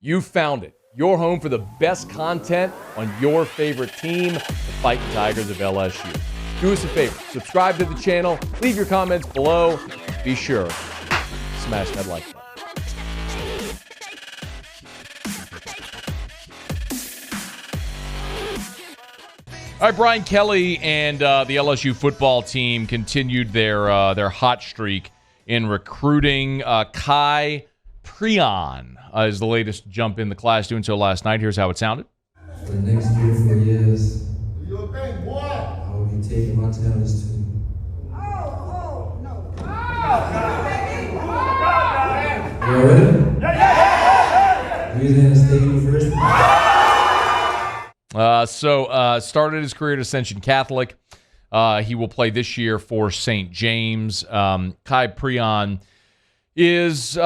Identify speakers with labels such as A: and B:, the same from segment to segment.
A: You found it. Your home for the best content on your favorite team, the Fighting Tigers of LSU. Do us a favor. Subscribe to the channel. Leave your comments below. Be sure to smash that like button. All right, Brian Kelly and the LSU football team continued their hot streak in recruiting. Khai Prean is the latest jump in the class, doing so last night. Here's how it sounded.
B: For the next 3 to 4 years, I will be taking my talents to. You all ready? Louisiana State University.
A: Started his career at Ascension Catholic. He will play this year for St. James. Khai Prean is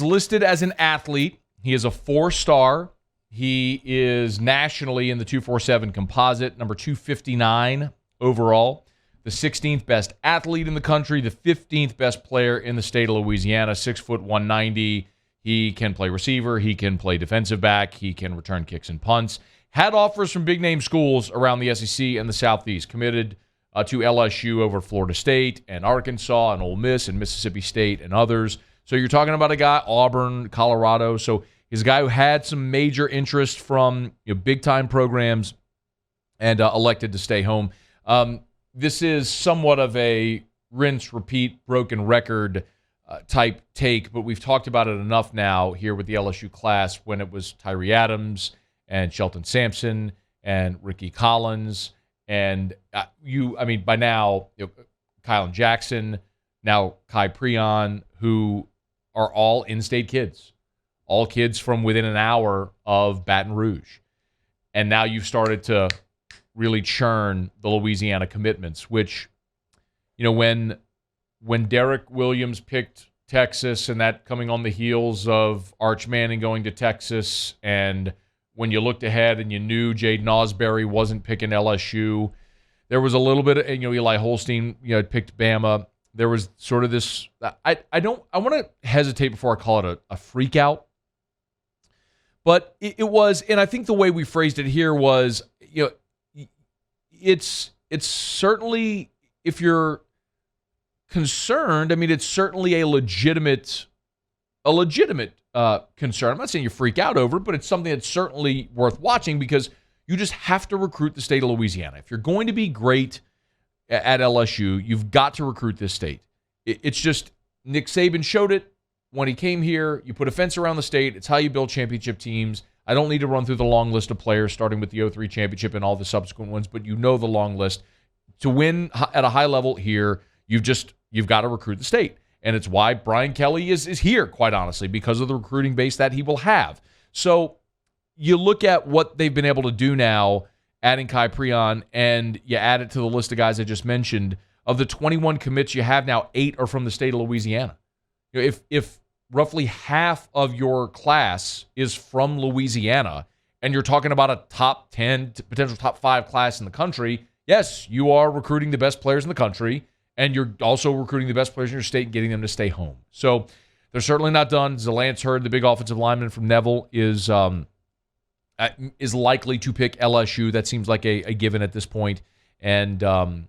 A: listed as an athlete. He is a 4-star. He is nationally in the 247 composite, number 259 overall, the 16th best athlete in the country, the 15th best player in the state of Louisiana, 6 foot 190. He can play receiver. He can play defensive back. He can return kicks and punts. Had offers from big-name schools around the SEC and the Southeast. Committed to LSU over Florida State and Arkansas and Ole Miss and Mississippi State and others. So you're talking about a guy, Auburn, Colorado. So he's a guy who had some major interest from big-time programs and elected to stay home. This is somewhat of a rinse, repeat, broken record type take, but we've talked about it enough now here with the LSU class when it was Tyree Adams and Shelton Sampson and Ricky Collins and by now, Kylan Jackson, now Khai Prean, who are all in-state kids, all kids from within an hour of Baton Rouge. And now you've started to really churn the Louisiana commitments, which, when Derek Williams picked Texas and that coming on the heels of Arch Manning going to Texas, and when you looked ahead and you knew Jaden Ausberry wasn't picking LSU, there was a little bit of, Eli Holstein, picked Bama. There was sort of this, I want to hesitate before I call it a freak out, but it was, and I think the way we phrased it here was, it's certainly, if you're concerned, it's certainly a legitimate concern. I'm not saying you freak out over it, but it's something that's certainly worth watching because you just have to recruit the state of Louisiana. If you're going to be great at LSU, you've got to recruit this state. It's just, Nick Saban showed it when he came here. You put a fence around the state. It's how you build championship teams. I don't need to run through the long list of players, starting with the 03 championship and all the subsequent ones, but the long list. To win at a high level here, you've got to recruit the state. And it's why Brian Kelly is here, quite honestly, because of the recruiting base that he will have. So you look at what they've been able to do now, adding Khai Prean, and you add it to the list of guys I just mentioned. Of the 21 commits you have now, 8 are from the state of Louisiana. If roughly half of your class is from Louisiana, and you're talking about a top 10, potential top 5 class in the country, yes, you are recruiting the best players in the country, and you're also recruiting the best players in your state and getting them to stay home. So they're certainly not done. Zalance Hurd, the big offensive lineman from Neville, is likely to pick LSU. That seems like a given at this point, and that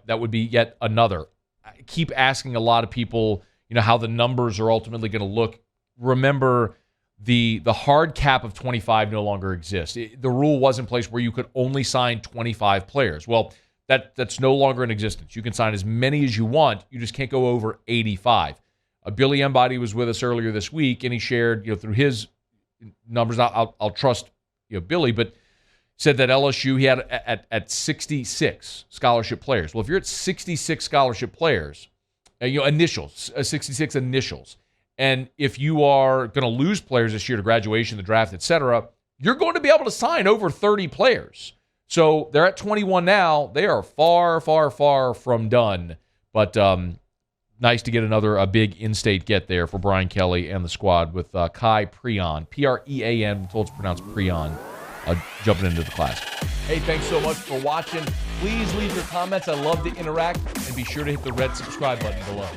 A: would be yet another. I keep asking a lot of people, how the numbers are ultimately going to look. Remember, the hard cap of 25 no longer exists. The rule was in place where you could only sign 25 players. Well, that's no longer in existence. You can sign as many as you want. You just can't go over 85. Billy Embody was with us earlier this week, and he shared, through his numbers. I'll trust Billy, but said that LSU he had at 66 scholarship players. Well, if you're at 66 scholarship players, initials, 66 initials, and if you are going to lose players this year to graduation, the draft, etc., you're going to be able to sign over 30 players. So they're at 21 now. They are far, far, far from done. But nice to get a big in-state get there for Brian Kelly and the squad with Khai Prean, Prean, I'm told it's pronounced Prean, jumping into the class. Hey, thanks so much for watching. Please leave your comments. I love to interact. And be sure to hit the red subscribe button below.